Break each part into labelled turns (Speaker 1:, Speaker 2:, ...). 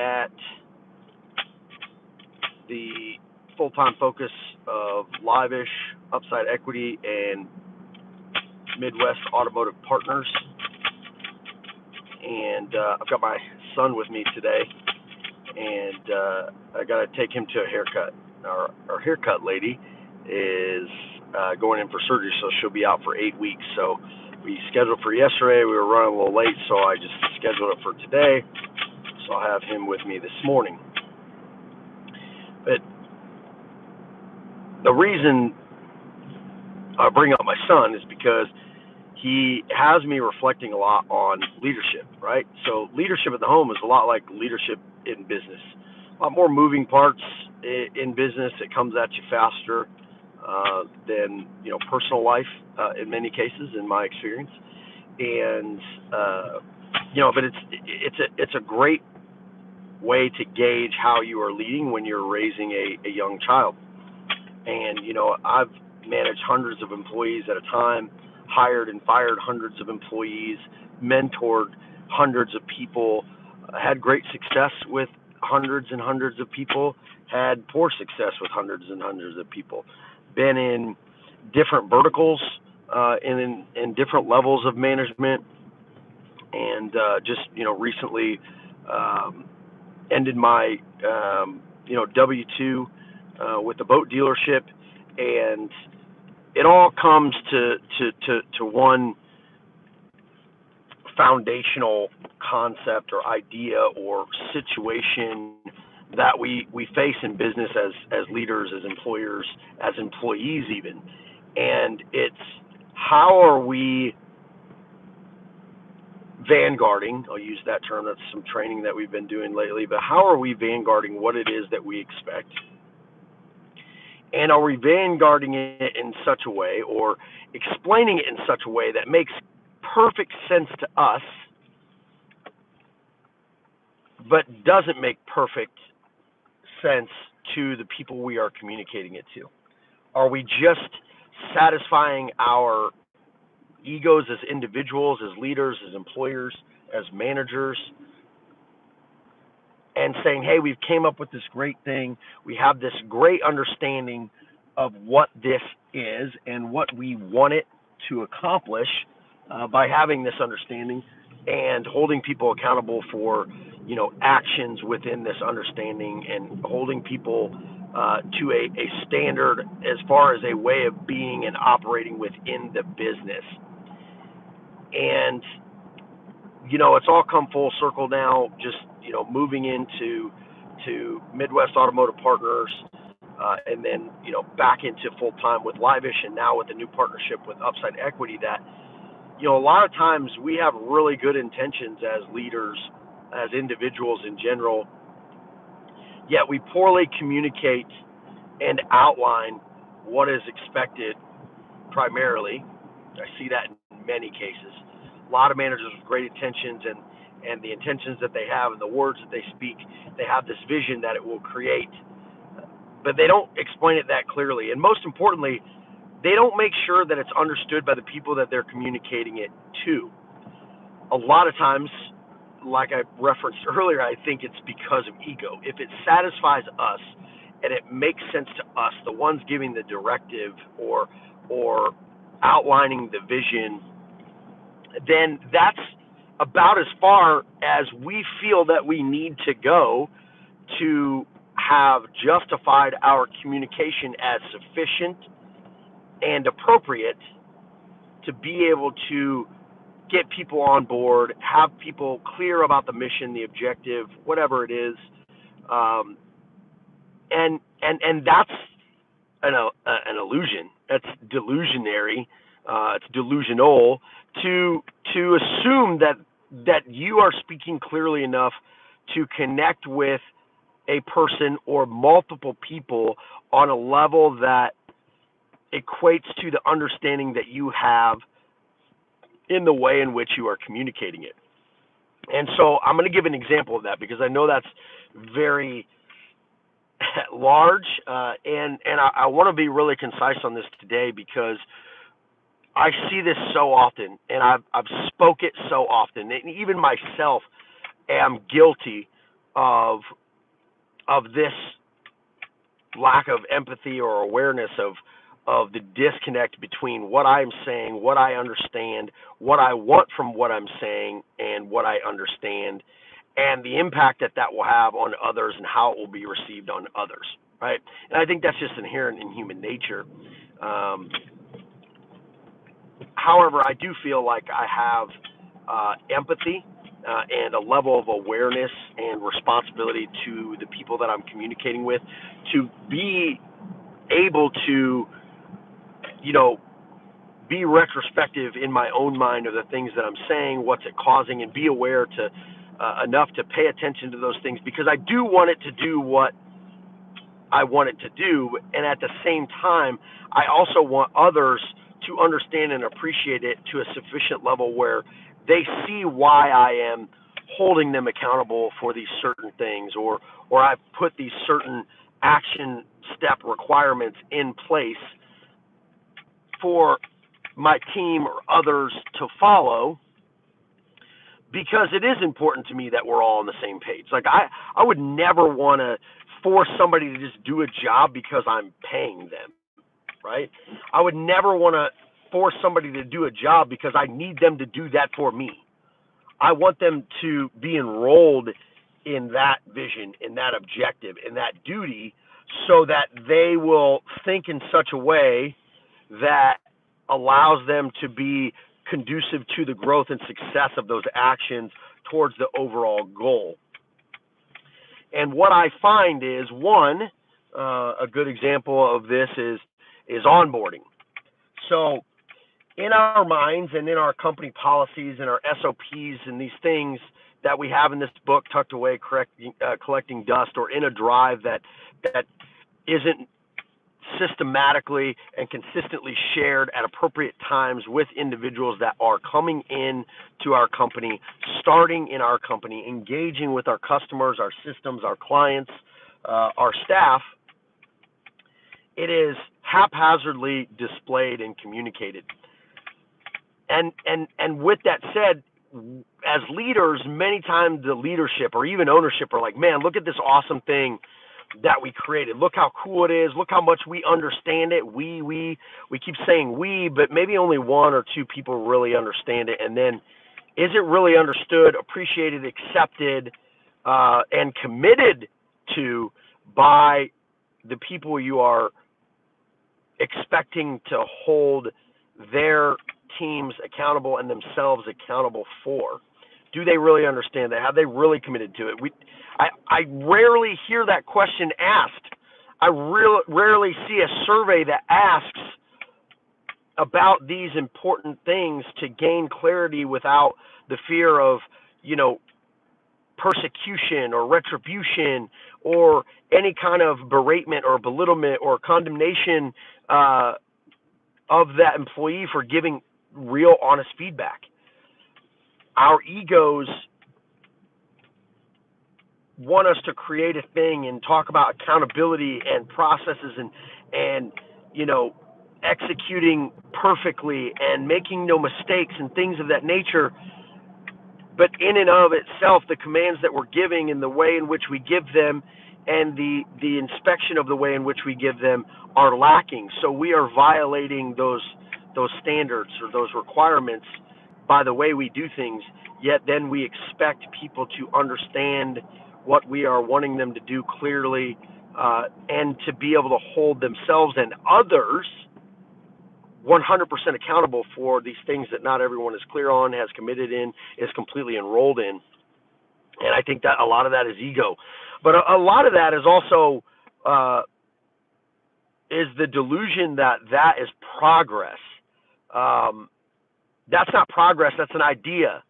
Speaker 1: at the full-time focus of Live-ish, Upside Equity, and Midwest Automotive Partners. And I've got my son with me today, and I got to take him to a haircut. Our haircut lady is going in for surgery, so she'll be out for 8 weeks. So we scheduled for yesterday. We were running a little late, so I just scheduled it for today. So I'll have him with me this morning. But the reason I bring up my son is because he has me reflecting a lot on leadership, right? So leadership at the home is a lot like leadership in business. A lot more moving parts in business. It comes at you faster than personal life in many cases, in my experience. And but it's a great way to gauge how you are leading when you're raising a young child. And I've managed hundreds of employees at a time, hired and fired hundreds of employees, mentored hundreds of people, had great success with hundreds and hundreds of people, had poor success with hundreds and hundreds of people, been in different verticals and in different levels of management, and just recently ended my W-2 with the boat dealership, and it all comes to one foundational concept or idea or situation that we face in business as leaders, as employers, as employees even. And it's how are we vanguarding, I'll use that term, that's some training that we've been doing lately, but how are we vanguarding what it is that we expect? And are we vanguarding it in such a way or explaining it in such a way that makes perfect sense to us, but doesn't make perfect sense to the people we are communicating it to? Are we just satisfying our egos as individuals, as leaders, as employers, as managers, and saying, hey, we've came up with this great thing, we have this great understanding of what this is and what we want it to accomplish by having this understanding and holding people accountable for actions within this understanding and holding people to a standard as far as a way of being and operating within the business. And it's all come full circle now, just moving into Midwest Automotive Partners, and then back into full time with Live-ish, and now with the new partnership with Upside Equity. That a lot of times we have really good intentions as leaders, as individuals in general, yet we poorly communicate and outline what is expected primarily. I see that in many cases. A lot of managers with great intentions and the intentions that they have and the words that they speak, they have this vision that it will create, but they don't explain it that clearly. And most importantly, they don't make sure that it's understood by the people that they're communicating it to. A lot of times, like I referenced earlier, I think it's because of ego. If it satisfies us and it makes sense to us, the ones giving the directive or outlining the vision, then that's about as far as we feel that we need to go to have justified our communication as sufficient and appropriate to be able to get people on board, have people clear about the mission, the objective, whatever it is, and that's an illusion. That's delusionary. It's delusional to assume that you are speaking clearly enough to connect with a person or multiple people on a level that equates to the understanding that you have in the way in which you are communicating it. And so I'm going to give an example of that because I know that's very large, and I want to be really concise on this today because I see this so often, and I've spoke it so often, and even myself am guilty of this lack of empathy or awareness of the disconnect between what I'm saying, what I understand, what I want from what I'm saying, and what I understand, and the impact that that will have on others and how it will be received on others, right? And I think that's just inherent in human nature. However, I do feel like I have empathy and a level of awareness and responsibility to the people that I'm communicating with to be able to, you know, be retrospective in my own mind of the things that I'm saying, what's it causing, and be aware to enough to pay attention to those things, because I do want it to do what I want it to do, and at the same time, I also want others to understand and appreciate it to a sufficient level where they see why I am holding them accountable for these certain things, or I've put these certain action step requirements in place for my team or others to follow, because it is important to me that we're all on the same page. Like I would never want to force somebody to just do a job because I'm paying them, right? I would never want to force somebody to do a job because I need them to do that for me. I want them to be enrolled in that vision, in that objective, in that duty, so that they will think in such a way that allows them to be conducive to the growth and success of those actions towards the overall goal. And what I find is, one, a good example of this is onboarding. So in our minds and in our company policies and our SOPs and these things that we have in this book tucked away, collecting dust, or in a drive that isn't systematically and consistently shared at appropriate times with individuals that are coming in to our company, starting in our company, engaging with our customers, our systems, our clients, our staff, it is haphazardly displayed and communicated. And with that said, as leaders, many times the leadership or even ownership are like, man, look at this awesome thing that we created. Look how cool it is. Look how much we understand it. We keep saying we, but maybe only one or two people really understand it. And then, is it really understood, appreciated, accepted, and committed to by the people you are expecting to hold their teams accountable and themselves accountable for? Do they really understand that? Have they really committed to it? I rarely hear that question asked. I rarely see a survey that asks about these important things to gain clarity without the fear of, persecution or retribution or any kind of beratement or belittlement or condemnation of that employee for giving real, honest feedback. Our egos want us to create a thing and talk about accountability and processes and executing perfectly and making no mistakes and things of that nature. But in and of itself, the commands that we're giving and the way in which we give them and the inspection of the way in which we give them are lacking. So we are violating those standards or those requirements by the way we do things, yet then we expect people to understand what we are wanting them to do clearly, and to be able to hold themselves and others 100% accountable for these things that not everyone is clear on, has committed in, is completely enrolled in. And I think that a lot of that is ego. But a lot of that is also is the delusion that is progress. That's not progress, that's an idea.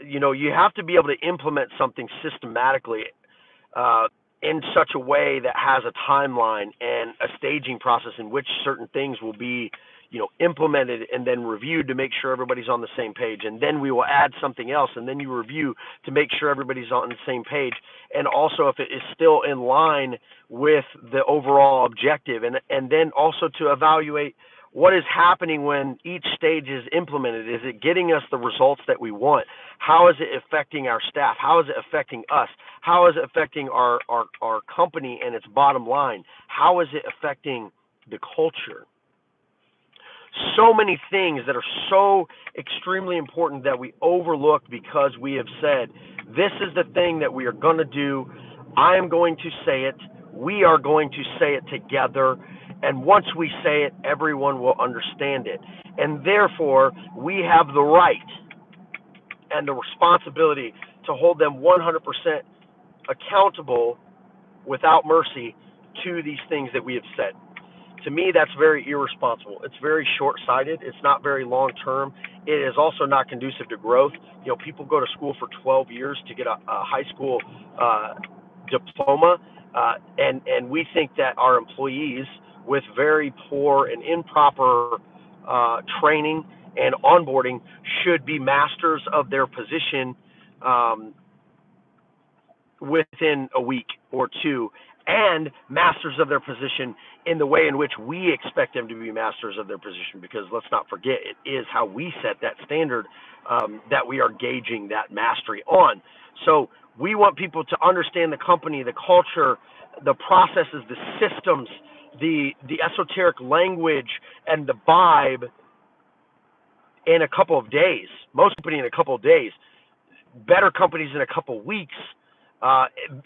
Speaker 1: You have to be able to implement something systematically in such a way that has a timeline and a staging process in which certain things will be, implemented and then reviewed to make sure everybody's on the same page. And then we will add something else, and then you review to make sure everybody's on the same page. And also if it is still in line with the overall objective, and then also to evaluate What is happening when each stage is implemented? Is it getting us the results that we want? How is it affecting our staff? How is it affecting us? How is it affecting our company and its bottom line? How is it affecting the culture? So many things that are so extremely important that we overlook because we have said, this is the thing that we are going to do. I am going to say it. We are going to say it together. And once we say it, everyone will understand it. And therefore, we have the right and the responsibility to hold them 100% accountable without mercy to these things that we have said. To me, that's very irresponsible. It's very short-sighted. It's not very long-term. It is also not conducive to growth. People go to school for 12 years to get a high school diploma, and we think that our employees with very poor and improper training and onboarding should be masters of their position within a week or two, and masters of their position in the way in which we expect them to be masters of their position, because let's not forget, it is how we set that standard that we are gauging that mastery on. So we want people to understand the company, the culture, the processes, the systems, the esoteric language, and the vibe in a couple of days. Most companies in a couple of days. Better companies in a couple of weeks.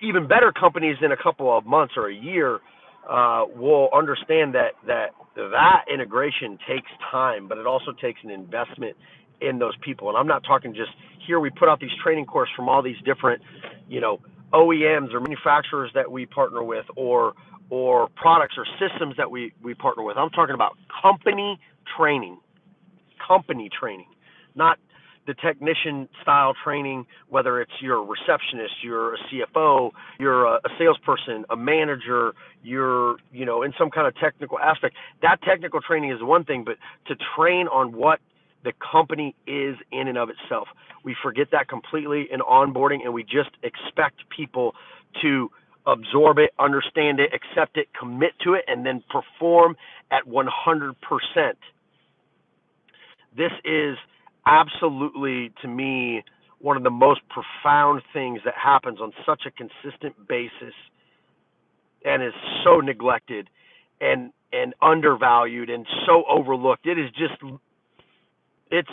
Speaker 1: Even better companies in a couple of months or a year will understand that integration takes time, but it also takes an investment in those people. And I'm not talking just here. We put out these training courses from all these different, OEMs or manufacturers that we partner with, or products or systems that we partner with. I'm talking about company training, not the technician style training, whether it's you're a receptionist, you're a CFO, you're a salesperson, a manager, you're, in some kind of technical aspect. That technical training is one thing, but to train on what the company is in and of itself. We forget that completely in onboarding, and we just expect people to absorb it, understand it, accept it, commit to it, and then perform at 100%. This is absolutely, to me, one of the most profound things that happens on such a consistent basis and is so neglected and undervalued and so overlooked. It's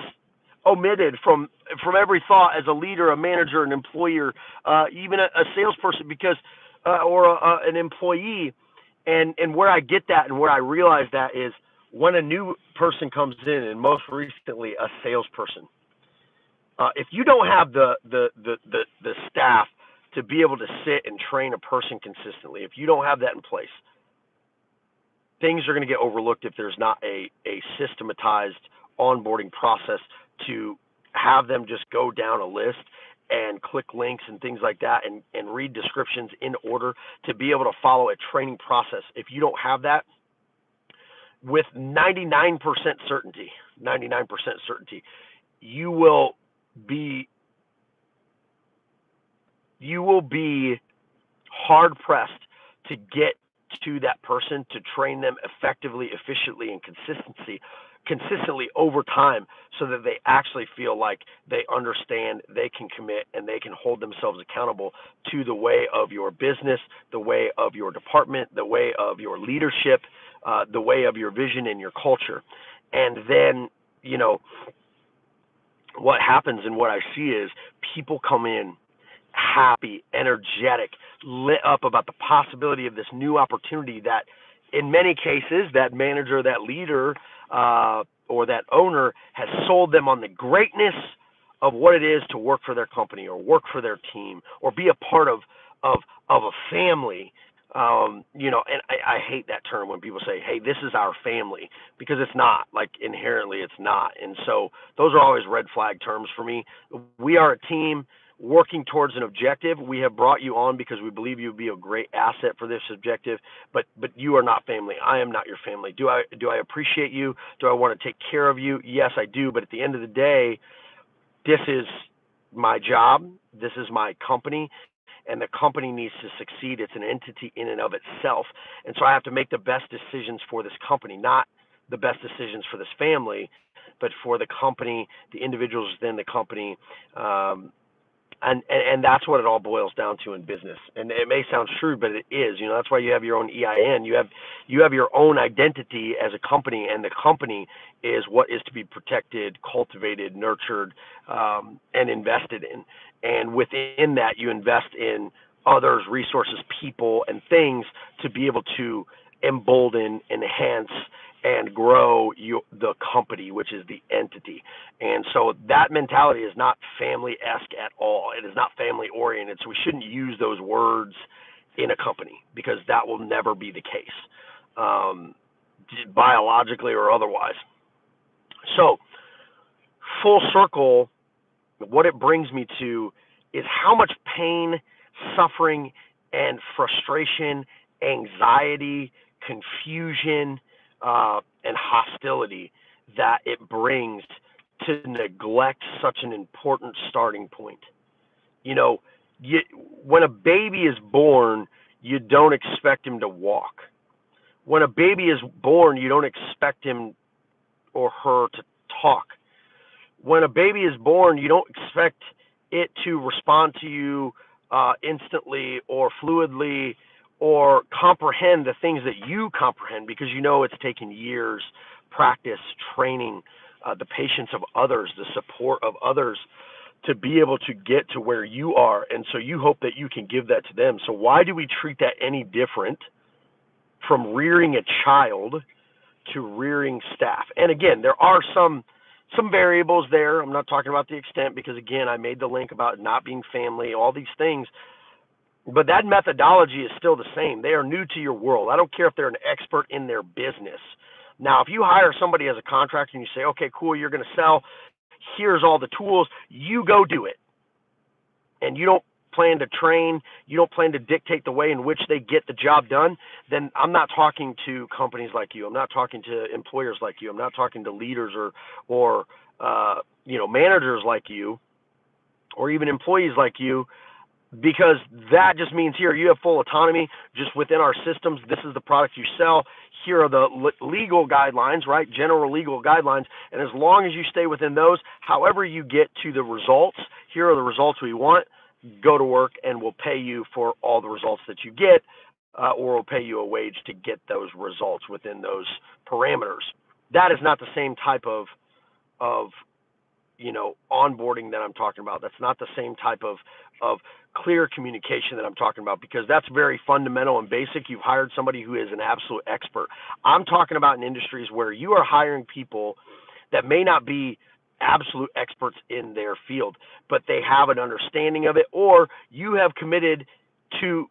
Speaker 1: omitted from every thought as a leader, a manager, an employer, even a salesperson, because or an employee. And where I get that and where I realize that is when a new person comes in, and most recently a salesperson. If you don't have the staff to be able to sit and train a person consistently, if you don't have that in place, things are going to get overlooked if there's not a systematized onboarding process to have them just go down a list and click links and things like that and read descriptions in order to be able to follow a training process. If you don't have that, with 99% certainty, you will be hard pressed to get to that person, to train them effectively, efficiently, and consistently over time, so that they actually feel like they understand, they can commit, and they can hold themselves accountable to the way of your business, the way of your department, the way of your leadership, the way of your vision and your culture. And then, what happens and what I see is people come in happy, energetic, lit up about the possibility of this new opportunity that in many cases that manager, that leader, or that owner has sold them on the greatness of what it is to work for their company or work for their team or be a part of a family. And I hate that term when people say, hey, this is our family, because it's not. Like, inherently it's not. And so those are always red flag terms for me. We are a team working towards an objective. We have brought you on because we believe you would be a great asset for this objective, but you are not family. I am not your family. Do I appreciate you? Do I want to take care of you? Yes, I do. But at the end of the day, this is my job. This is my company. And the company needs to succeed. It's an entity in and of itself. And so I have to make the best decisions for this company, not the best decisions for this family, but for the company, the individuals within the company. And that's what it all boils down to in business. And it may sound true, but it is. That's why you have your own EIN. You have your own identity as a company, and the company is what is to be protected, cultivated, nurtured, and invested in. And within that, you invest in others, resources, people, and things to be able to embolden, enhance, and grow the company, which is the entity. And so that mentality is not family-esque at all. It is not family-oriented. So we shouldn't use those words in a company, because that will never be the case, biologically or otherwise. So full circle, what it brings me to is how much pain, suffering, and frustration, anxiety, confusion, and hostility that it brings to neglect such an important starting point. When a baby is born, you don't expect him to walk. When a baby is born, you don't expect him or her to talk. When a baby is born, you don't expect it to respond to you instantly or fluidly, or comprehend the things that you comprehend, because it's taken years, practice, training, the patience of others, the support of others to be able to get to where you are. And so you hope that you can give that to them. So why do we treat that any different from rearing a child to rearing staff? And again, there are some variables there. I'm not talking about the extent, because again, I made the link about not being family, all these things. But that methodology is still the same. They are new to your world. I don't care if they're an expert in their business. Now, if you hire somebody as a contractor and you say, okay, cool, you're going to sell, here's all the tools, you go do it. And you don't plan to train, you don't plan to dictate the way in which they get the job done, then I'm not talking to companies like you. I'm not talking to employers like you. I'm not talking to leaders or managers like you, or even employees like you. Because that just means here you have full autonomy just within our systems. This is the product you sell. Here are the legal guidelines, right? General legal guidelines. And as long as you stay within those, however you get to the results, here are the results we want. Go to work, and we'll pay you for all the results that you get, or we'll pay you a wage to get those results within those parameters. That is not the same type of onboarding that I'm talking about. That's not the same type of clear communication that I'm talking about, because that's very fundamental and basic. You've hired somebody who is an absolute expert. I'm talking about in industries where you are hiring people that may not be absolute experts in their field, but they have an understanding of it, or you have committed to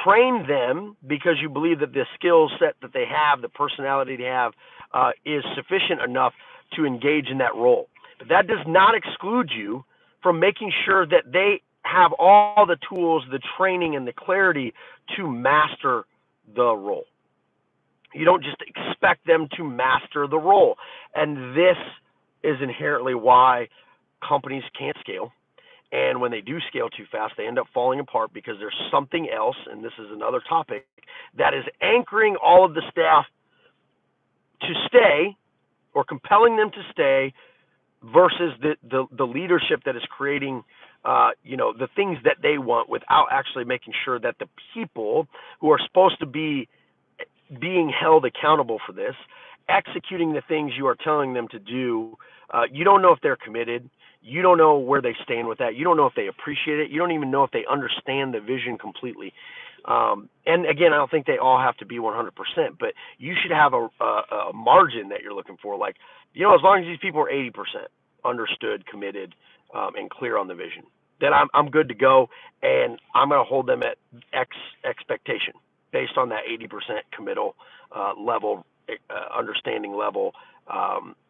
Speaker 1: train them because you believe that the skill set that they have, the personality they have, is sufficient enough to engage in that role. But that does not exclude you from making sure that they have all the tools, the training, and the clarity to master the role. You don't just expect them to master the role. And this is inherently why companies can't scale. And when they do scale too fast, they end up falling apart, because there's something else, and this is another topic, that is anchoring all of the staff to stay, or compelling them to stay, versus the leadership that is creating the things that they want, without actually making sure that the people who are supposed to be being held accountable for this, executing the things you are telling them to do, you don't know if they're committed. You don't know where they stand with that. You don't know if they appreciate it. You don't even know if they understand the vision completely. And again, I don't think they all have to be 100%, but you should have a margin that you're looking for. Like, as long as these people are 80% understood, committed, and clear on the vision, then I'm good to go, and I'm going to hold them at X expectation based on that 80% committal level, understanding level,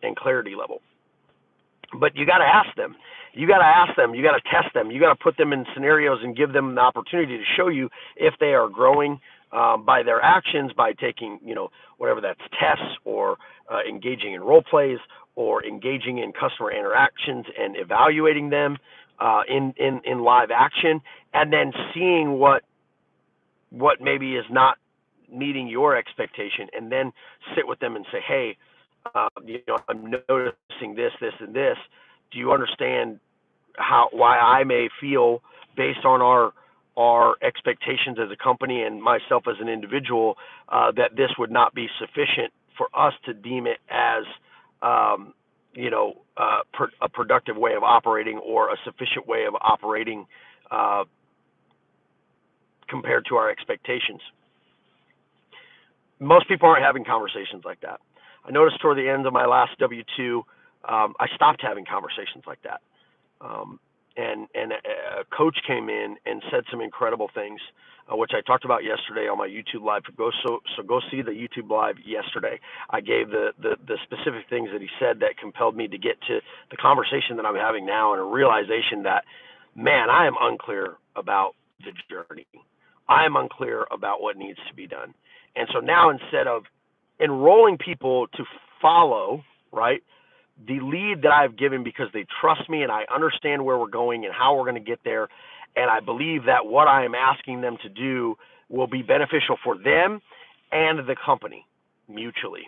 Speaker 1: and clarity level. But you got to ask them. You got to ask them. You got to test them. You got to put them in scenarios and give them the opportunity to show you if they are growing by their actions, by taking, whatever that's tests, or engaging in role plays, or engaging in customer interactions and evaluating them in live action, and then seeing what maybe is not meeting your expectation, and then sit with them and say, hey, I'm noticing this, this, and this. Do you understand why I may feel, based on our expectations as a company and myself as an individual, that this would not be sufficient for us to deem it as a productive way of operating, or a sufficient way of operating compared to our expectations. Most people aren't having conversations like that. I noticed toward the end of my last W-2, I stopped having conversations like that. And a coach came in and said some incredible things, which I talked about yesterday on my YouTube live. So go see the YouTube live yesterday. I gave the specific things that he said that compelled me to get to the conversation that I'm having now, and a realization that, man, I am unclear about the journey. I am unclear about what needs to be done. And so now, instead of enrolling people to follow, right, the lead that I've given, because they trust me and I understand where we're going and how we're going to get there, and I believe that what I am asking them to do will be beneficial for them and the company mutually.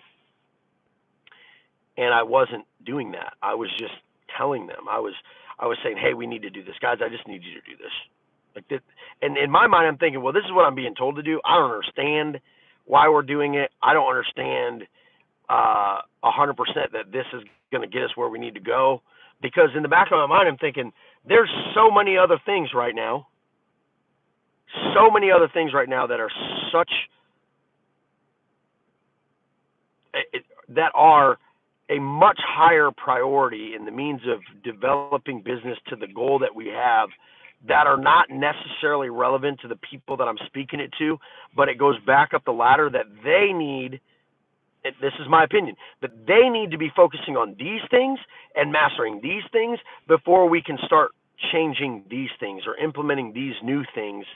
Speaker 1: And I wasn't doing that. I was just telling them. I was saying, hey, we need to do this. Guys, I just need you to do this. Like this. And in my mind, I'm thinking, well, this is what I'm being told to do. I don't understand why we're doing it. I don't understand 100% that this is going to get us where we need to go. Because in the back of my mind, I'm thinking, there's so many other things right now. So many other things right now that are that are a much higher priority in the means of developing business to the goal that we have, that are not necessarily relevant to the people that I'm speaking it to, but it goes back up the ladder, that they need, this is my opinion, but they need to be focusing on these things and mastering these things before we can start changing these things or implementing these new things.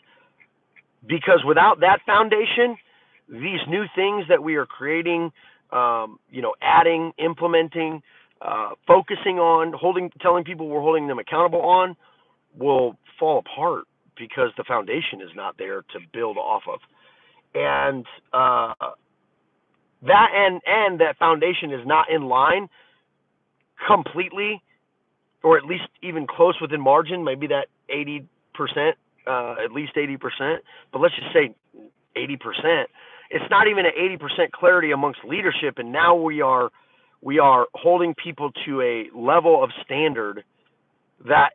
Speaker 1: Because without that foundation, these new things that we are creating, adding, implementing, focusing on, telling people we're holding them accountable on, will fall apart, because the foundation is not there to build off of. And that foundation is not in line completely, or at least even close within margin, maybe that 80%, at least 80%, but let's just say 80%. It's not even an 80% clarity amongst leadership, and now we are holding people to a level of standard that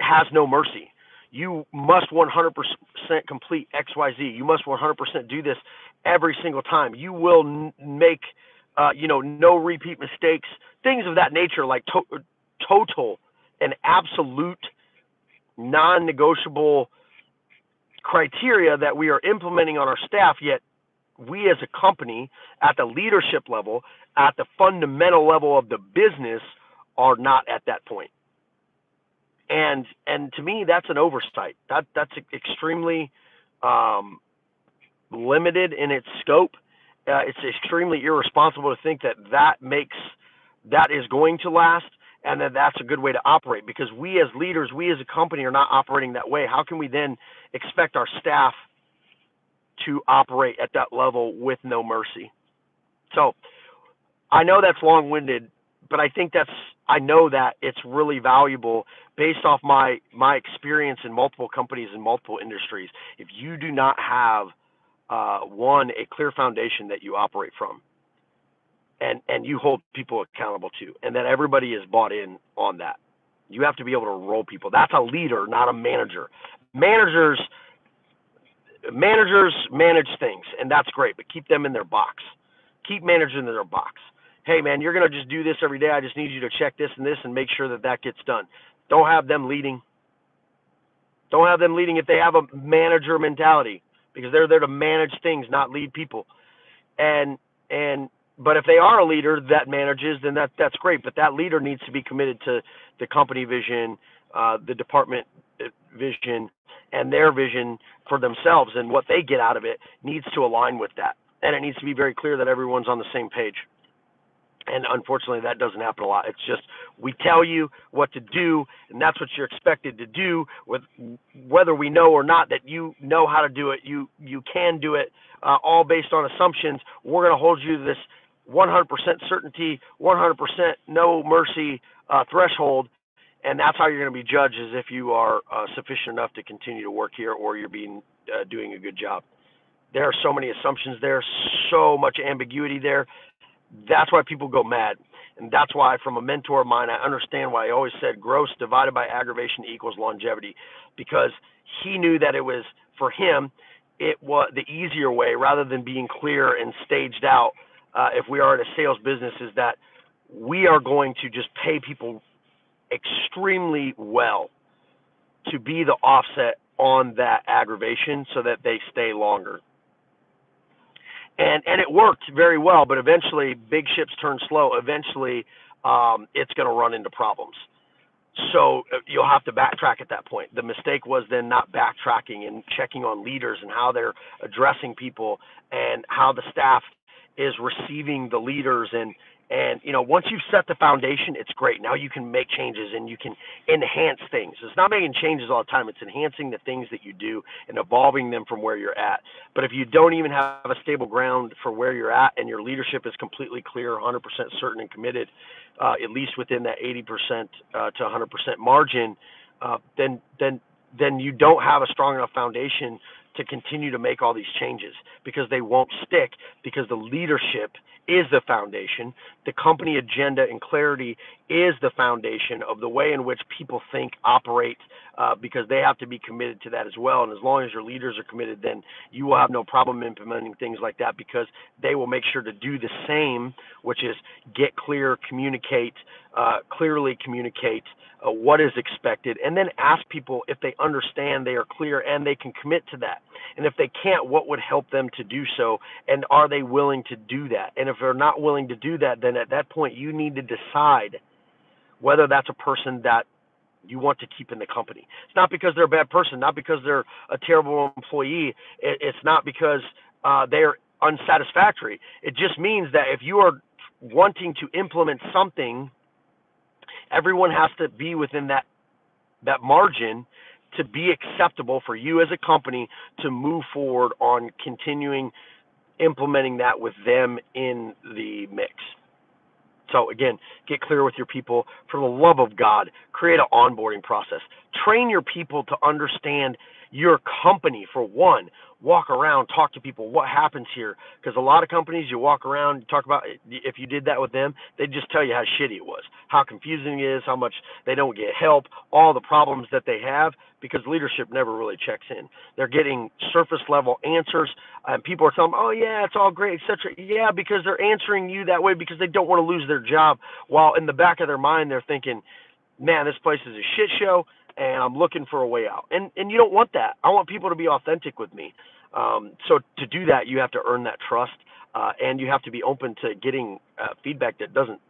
Speaker 1: has no mercy. You must 100% complete XYZ. You must 100% do this every single time. You will make, no repeat mistakes, things of that nature, like total and absolute non-negotiable criteria that we are implementing on our staff. Yet we as a company, at the leadership level, at the fundamental level of the business, are not at that point. And to me, that's an oversight. That's extremely limited in its scope. It's extremely irresponsible to think that is going to last, and that that's a good way to operate. Because we as leaders, we as a company, are not operating that way. How can we then expect our staff to operate at that level with no mercy? So I know that's long-winded, but I know that it's really valuable based off my experience in multiple companies in multiple industries. If you do not have a clear foundation that you operate from, and you hold people accountable to, and that everybody is bought in on that, you have to be able to roll people. That's a leader, not a manager. Managers manage things, and that's great, but keep them in their box. Keep managers in their box. Hey, man, you're going to just do this every day. I just need you to check this and this and make sure that gets done. Don't have them leading. Don't have them leading if they have a manager mentality, because they're there to manage things, not lead people. But if they are a leader that manages, then that's great. But that leader needs to be committed to the company vision, the department vision, and their vision for themselves, and what they get out of it needs to align with that. And it needs to be very clear that everyone's on the same page. And unfortunately, that doesn't happen a lot. It's just, we tell you what to do, and that's what you're expected to do, with whether we know or not that you know how to do it, you can do it, all based on assumptions. We're going to hold you to this 100% certainty, 100% no mercy threshold, and that's how you're going to be judged, as if you are sufficient enough to continue to work here, or you're being doing a good job. There are so many assumptions there, so much ambiguity there. That's why people go mad. And that's why, from a mentor of mine, I understand why I always said gross divided by aggravation equals longevity, because he knew that it was, for him, it was the easier way, rather than being clear and staged out. If we are in a sales business, is that we are going to just pay people extremely well to be the offset on that aggravation so that they stay longer. And it worked very well, but eventually big ships turn slow. Eventually it's going to run into problems. So you'll have to backtrack at that point. The mistake was then not backtracking and checking on leaders and how they're addressing people and how the staff is receiving the leaders. And once you've set the foundation, it's great. Now you can make changes and you can enhance things. It's not making changes all the time. It's enhancing the things that you do and evolving them from where you're at. But if you don't even have a stable ground for where you're at, and your leadership is completely clear, 100% certain and committed, at least within that 80% to 100% margin, then you don't have a strong enough foundation to continue to make all these changes, because they won't stick, because the leadership is the foundation. The company agenda and clarity is the foundation of the way in which people think, operate, because they have to be committed to that as well. And as long as your leaders are committed, then you will have no problem implementing things like that, because they will make sure to do the same, which is get clear, communicate, clearly communicate what is expected, and then ask people if they understand, they are clear, and they can commit to that. And if they can't, what would help them to do so, and are they willing to do that? And if they're not willing to do that, then at that point you need to decide whether that's a person that you want to keep in the company. It's not because they're a bad person, not because they're a terrible employee. It's not because they're unsatisfactory. It just means that if you are wanting to implement something, everyone has to be within that margin to be acceptable for you as a company to move forward on continuing implementing that with them in the mix. So again, get clear with your people. For the love of God, create an onboarding process. Train your people to understand your company. For one, walk around, talk to people. What happens here? Because a lot of companies, you walk around, you talk about, if you did that with them, they'd just tell you how shitty it was, how confusing it is, how much they don't get help, all the problems that they have, because leadership never really checks in. They're getting surface level answers, and people are telling them, oh yeah, it's all great, etc. Yeah, because they're answering you that way because they don't want to lose their job, while in the back of their mind they're thinking, man, this place is a shit show, and I'm looking for a way out. And you don't want that. I want people to be authentic with me. So to do that, you have to earn that trust, and you have to be open to getting feedback that doesn't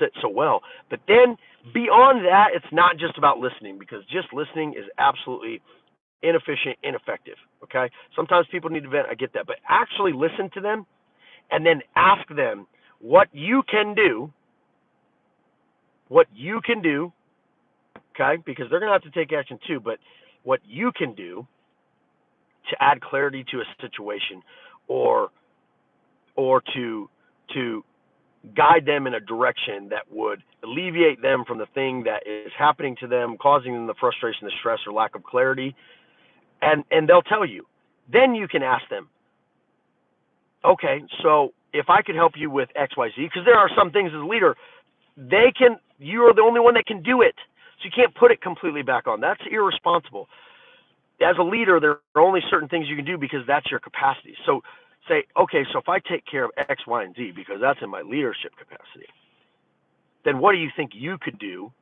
Speaker 1: sit so well. But then beyond that, it's not just about listening, because just listening is absolutely inefficient, ineffective. Okay? Sometimes people need to vent. I get that. But actually listen to them and then ask them what you can do, okay? Because they're going to have to take action too, but what you can do to add clarity to a situation, or to guide them in a direction that would alleviate them from the thing that is happening to them, causing them the frustration, the stress, or lack of clarity, and they'll tell you. Then you can ask them, okay, so if I could help you with XYZ, because there are some things as a leader, you're the only one that can do it. So you can't put it completely back on. That's irresponsible. As a leader, there are only certain things you can do because that's your capacity. So say, okay, so if I take care of X, Y, and Z because that's in my leadership capacity, then what do you think you could do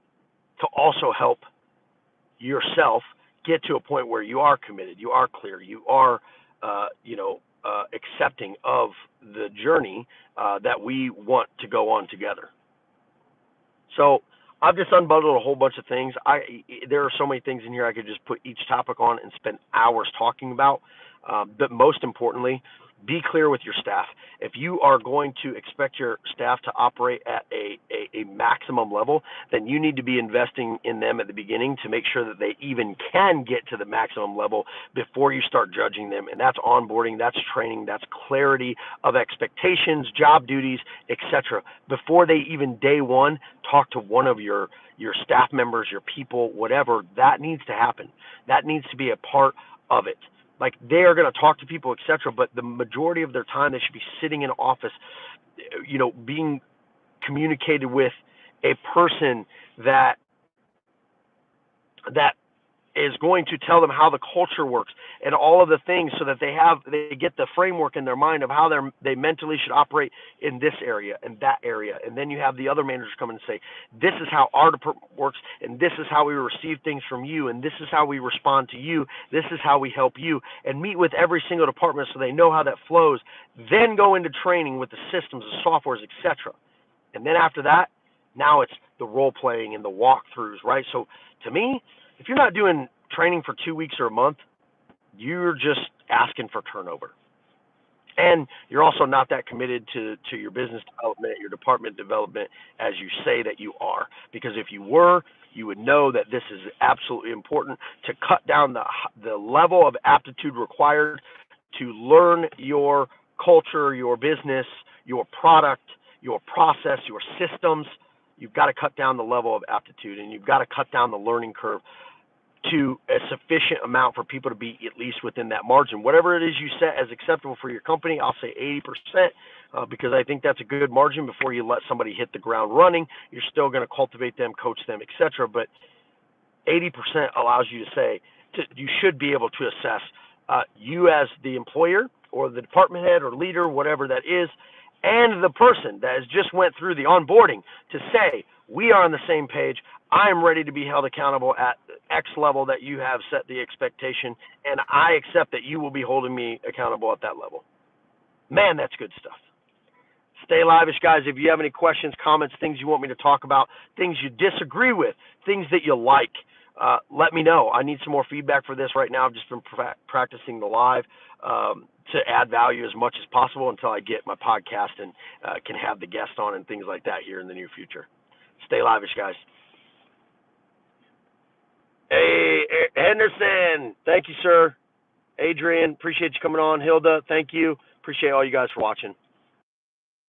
Speaker 1: to also help yourself get to a point where you are committed, you are clear, you are, accepting of the journey that we want to go on together? So I've just unbundled a whole bunch of things. There are so many things in here I could just put each topic on and spend hours talking about. But most importantly, Be clear with your staff. If you are going to expect your staff to operate at a maximum level, then you need to be investing in them at the beginning to make sure that they even can get to the maximum level before you start judging them. And that's onboarding, that's training, that's clarity of expectations, job duties, etc. Before they even day one talk to one of your staff members, your people, whatever, that needs to happen. That needs to be a part of it. Like, they are going to talk to people, etc., but the majority of their time they should be sitting in an office, being communicated with a person that is going to tell them how the culture works and all of the things, so that they get the framework in their mind of how they mentally should operate in this area and that area. And then you have the other managers come in and say, this is how our department works, and this is how we receive things from you, and this is how we respond to you, this is how we help you, and meet with every single department so they know how that flows. Then go into training with the systems, the softwares, etc. And then after that, now it's the role playing and the walkthroughs, right? So to me, if you're not doing training for 2 weeks or a month, you're just asking for turnover. And you're also not that committed to your business development, your department development, as you say that you are. Because if you were, you would know that this is absolutely important to cut down the level of aptitude required to learn your culture, your business, your product, your process, your systems. You've got to cut down the level of aptitude, and you've got to cut down the learning curve to a sufficient amount for people to be at least within that margin. Whatever it is you set as acceptable for your company, I'll say 80%, because I think that's a good margin before you let somebody hit the ground running. You're still going to cultivate them, coach them, etc. But 80% allows you to say, you should be able to assess you as the employer or the department head or leader, whatever that is, and the person that has just went through the onboarding, to say, we are on the same page. I am ready to be held accountable at X level that you have set the expectation, and I accept that you will be holding me accountable at that level. Man, that's good stuff. Stay lavish, guys. If you have any questions, comments, things you want me to talk about, things you disagree with, things that you like, let me know. I need some more feedback for this right now. I've just been practicing the live to add value as much as possible until I get my podcast and can have the guest on and things like that here in the near future. Stay lavish, guys. Hey, Henderson, thank you, sir. Adrian, appreciate you coming on. Hilda, thank you. Appreciate all you guys for watching.